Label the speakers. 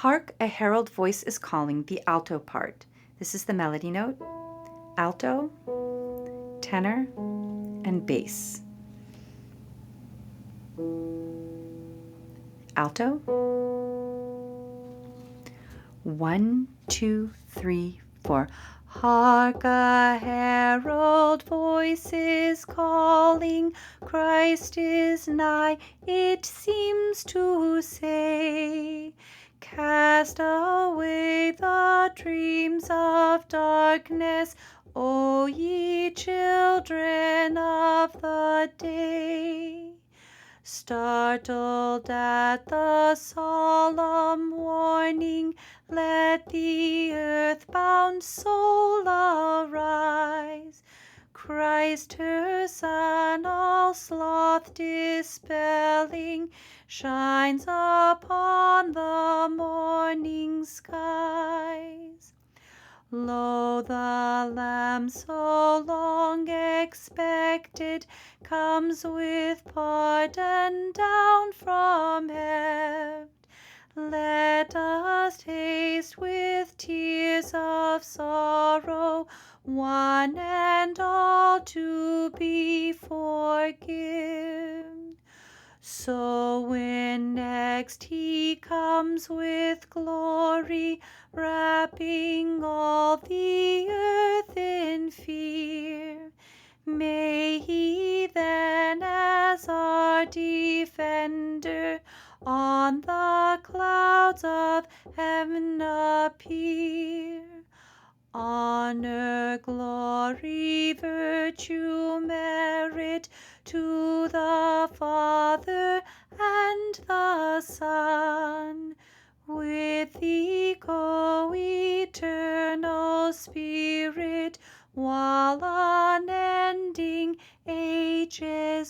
Speaker 1: Hark, a herald voice is calling, the alto part. This is the melody note, alto, tenor, and bass. Alto. 1, 2, 3, 4. Hark, a herald voice is calling, Christ is nigh, it seems to say. Cast away the dreams of darkness, O ye children of the day. Startled at the solemn warning, let the earth-bound soul arise. Christ her Son, all sloth dispelling, shines upon the morning skies. Lo, the Lamb so long expected comes with pardon down from heaven. Let us taste with tears of sorrow, one and all to be forgiven. So when next he comes with glory, wrapping all the earth in fear, may he then as our defender on the clouds of heaven appear. Honor, glory, virtue, merit to the Father and the Son, with the co-eternal Spirit, while